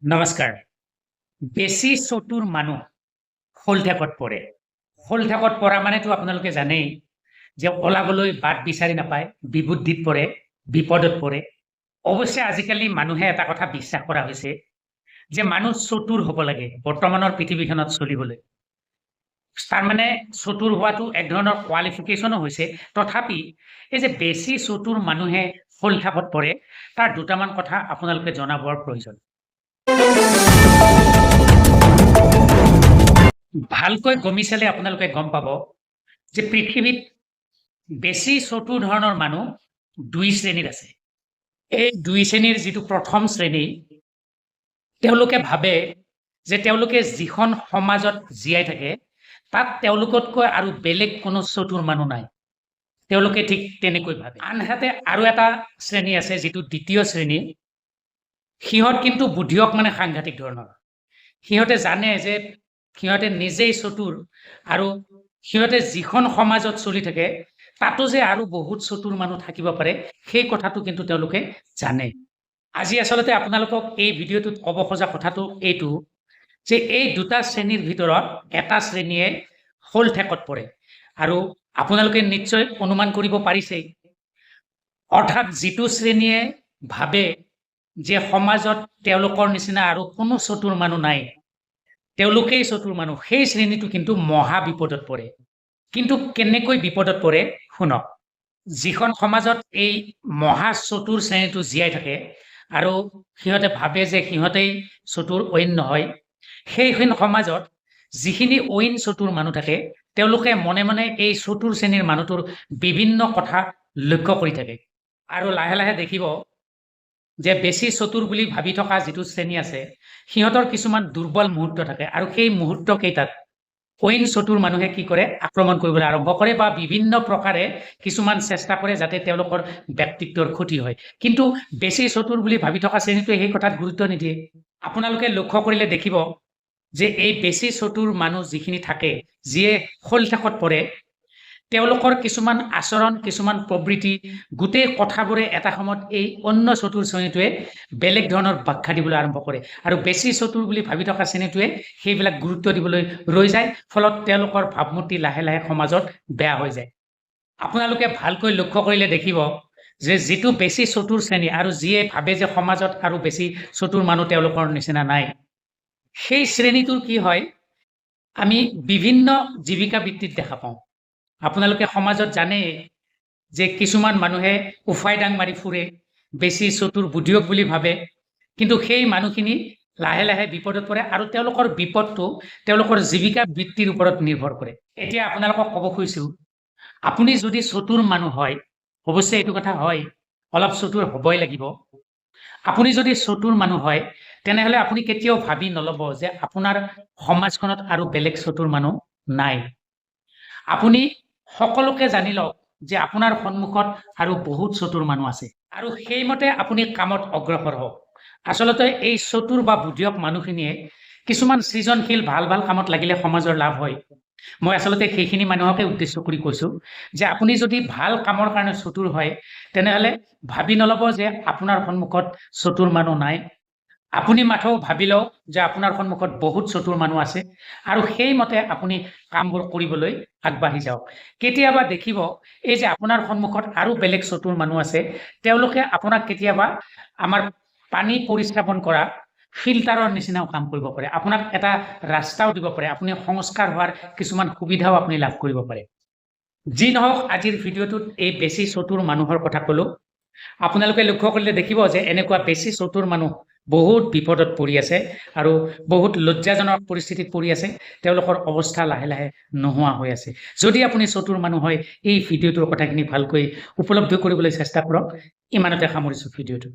নমস্কাৰ। বেছি চতুৰ মানুহ শ'লঠেকত পৰে। শ'লঠেকত পৰা মানেতো আপোনালোকে জানেই যে ওলাবলৈ বাট বিচাৰি নাপায়, বিবুদ্ধিত পৰে, বিপদত পৰে। অৱশ্যে আজিকালি মানুহে এটা কথা বিশ্বাস কৰা হৈছে যে মানুহ চতুৰ হ'ব লাগে বৰ্তমানৰ পৃথিৱীখনত চলিবলৈ। তাৰমানে চতুৰ হোৱাটো এক ধৰণৰ কোৱালিফিকেশ্যনো হৈছে। তথাপি এই যে বেছি চতুৰ মানুহে শ'লঠেকত পৰে, তাৰ দুটামান কথা আপোনালোকে জনাবৰ প্ৰয়োজন। ভালকৈ গমি চালে আপোনালোকে গম পাব যে পৃথিৱীত বেছি চতুৰ ধৰণৰ মানুহ দুই শ্ৰেণীৰ আছে। এই দুই শ্ৰেণীৰ যিটো প্ৰথম শ্ৰেণী, তেওঁলোকে ভাবে যে তেওঁলোকে যিখন সমাজত জীয়াই থাকে তাত তেওঁলোকতকৈ আৰু বেলেগ কোনো চতুৰ মানুহ নাই। তেওঁলোকে ঠিক তেনেকৈ ভাবে। আনহাতে আৰু এটা শ্ৰেণী আছে যিটো দ্বিতীয় শ্ৰেণী। সিহঁত কিন্তু বুদ্ধিয়ক মানে সাংঘাতিক ধৰণৰ। সিহঁতে জানে যে সিহঁতে নিজেই চতুৰ আৰু সিহঁতে যিখন সমাজত চলি থাকে তাতো যে আৰু বহুত চতুৰ মানুহ থাকিব পাৰে সেই কথাটো কিন্তু তেওঁলোকে জানে। আজি আচলতে আপোনালোকক এই ভিডিঅ'টোত ক'ব খোজা কথাটো এইটো যে এই দুটা শ্ৰেণীৰ ভিতৰত এটা শ্ৰেণীয়ে শ'লঠেকত পৰে আৰু আপোনালোকে নিশ্চয় অনুমান কৰিব পাৰিছেই। অৰ্থাৎ যিটো শ্ৰেণীয়ে ভাবে যে সমাজত তেওঁলোকৰ নিচিনা আৰু কোনো চতুৰ মানুহ নাই, তেওঁলোকেই চতুৰ মানুহ, সেই শ্ৰেণীটো কিন্তু মহা বিপদত পৰে। কিন্তু কেনেকৈ বিপদত পৰে শুনক। যিখন সমাজত এই মহা চতুৰ শ্ৰেণীটো জীয়াই থাকে আৰু সিহঁতে ভাবে যে সিহঁতেই চতুৰ, অইন নহয়, সেইখন সমাজত যিখিনি অইন চতুৰ মানুহ থাকে তেওঁলোকে মনে মনে এই চতুৰ শ্ৰেণীৰ মানুহটোৰ বিভিন্ন কথা লক্ষ্য কৰি থাকে আৰু লাহে লাহে দেখিব যে বেছি চতুৰ বুলি ভাবি থকা যিটো শ্ৰেণী আছে সিহঁতৰ কিছুমান দুৰ্বল মুহূৰ্ত থাকে আৰু সেই মুহূৰ্তকেইটাত অইন চতুৰ মানুহে কি কৰে, আক্ৰমণ কৰিবলৈ আৰম্ভ কৰে বা বিভিন্ন প্ৰকাৰে কিছুমান চেষ্টা কৰে যাতে তেওঁলোকৰ ব্যক্তিত্বৰ ক্ষতি হয়। কিন্তু বেছি চতুৰ বুলি ভাবি থকা শ্ৰেণীটোৱে সেই কথাত গুৰুত্ব নিদিয়ে। আপোনালোকে লক্ষ্য কৰিলে দেখিব যে এই বেছি চতুৰ মানুহ যিখিনি থাকে, যিয়ে শ'লঠেকত পৰে, তেওঁলোকৰ কিছুমান আচৰণ, কিছুমান প্ৰবৃত্তি, গোটেই কথাবোৰে এটা সময়ত এই অন্য চতুৰ শ্ৰেণীটোৱে বেলেগ ধৰণৰ ব্যাখ্যা দিবলৈ আৰম্ভ কৰে আৰু বেছি চতুৰ বুলি ভাবি থকা শ্ৰেণীটোৱে সেইবিলাক গুৰুত্ব দিবলৈ ৰৈ যায়, ফলত তেওঁলোকৰ ভাৱমূৰ্তি লাহে লাহে সমাজত বেয়া হৈ যায়। আপোনালোকে ভালকৈ লক্ষ্য কৰিলে দেখিব যে যিটো বেছি চতুৰ শ্ৰেণী আৰু যিয়ে ভাবে যে সমাজত আৰু বেছি চতুৰ মানুহ তেওঁলোকৰ নিচিনা নাই, সেই শ্ৰেণীটোৰ কি হয়, আমি বিভিন্ন জীৱিকা বৃত্তিত দেখা পাওঁ। আপোনালোকে সমাজত জানে যে কিছুমান মানুহে উফাই ডাং মাৰি ফুৰে, বেছি চতুৰ বুদ্ধিয়ক বুলি ভাবে, কিন্তু সেই মানুহখিনি লাহে লাহে বিপদত পৰে আৰু তেওঁলোকৰ বিপদটো তেওঁলোকৰ জীৱিকা বৃত্তিৰ ওপৰত নিৰ্ভৰ কৰে। এতিয়া আপোনালোকক ক'ব খুজিছোঁ, আপুনি যদি চতুৰ মানুহ হয়, অৱশ্যে এইটো কথা হয়, অলপ চতুৰ হ'বই লাগিব। আপুনি যদি চতুৰ মানুহ হয় তেনেহ'লে আপুনি কেতিয়াও ভাবি নল'ব যে আপোনাৰ সমাজখনত আৰু বেলেগ চতুৰ মানুহ নাই। আপুনি সকলোকে জানি লওক যে আপোনাৰ সন্মুখত আৰু বহুত চতুৰ মানুহ আছে আৰু সেইমতে আপুনি কামত অগ্ৰসৰ হওক। আচলতে এই চতুৰ বা বুদ্ধিয়ক মানুহখিনিয়ে কিছুমান সৃজনশীল ভাল ভাল কামত লাগিলে সমাজৰ লাভ হয়। মই আচলতে সেইখিনি মানুহকে উদ্দেশ্য কৰি কৈছোঁ যে আপুনি যদি ভাল কামৰ কাৰণে চতুৰ হয় তেনেহ'লে ভাবি নল'ব যে আপোনাৰ সন্মুখত চতুৰ মানুহ নাই। আপুনি মাথো ভাবি লওক যে আপোনাৰ সন্মুখত বহুত চতুৰ মানুহ আছে আৰু সেইমতে আপুনি কামবোৰ কৰিবলৈ আগবাঢ়ি যাওক। কেতিয়াবা দেখিব এই যে আপোনাৰ সন্মুখত আৰু বেলেগ চতুৰ মানুহ আছে, তেওঁলোকে আপোনাক কেতিয়াবা আমাৰ পানী পৰিস্থাপন কৰা ফিল্টাৰৰ নিচিনাও কাম কৰিব পাৰে, আপোনাক এটা ৰাস্তাও দিব পাৰে, আপুনি সংস্কাৰ হোৱাৰ কিছুমান সুবিধাও আপুনি লাভ কৰিব পাৰে। যি নহওক, আজিৰ ভিডিঅ'টোত এই বেছি চতুৰ মানুহৰ কথা ক'লো। আপোনালোকে লক্ষ্য কৰিলে দেখিব যে এনেকুৱা বেছি চতুৰ মানুহ বহুত বিপদত পৰি আছে আৰু বহুত লজ্জাজনক পৰিস্থিতিত পৰি আছে, তেওঁলোকৰ অৱস্থা লাহে লাহে নোহোৱা হৈ আছে। যদি আপুনি চতুৰ মানুহ হয়, এই ভিডিঅ'টোৰ কথাখিনি ভালকৈ উপলব্ধি কৰিবলৈ চেষ্টা কৰক। ইমানতে সামৰিছোঁ ভিডিঅ'টো।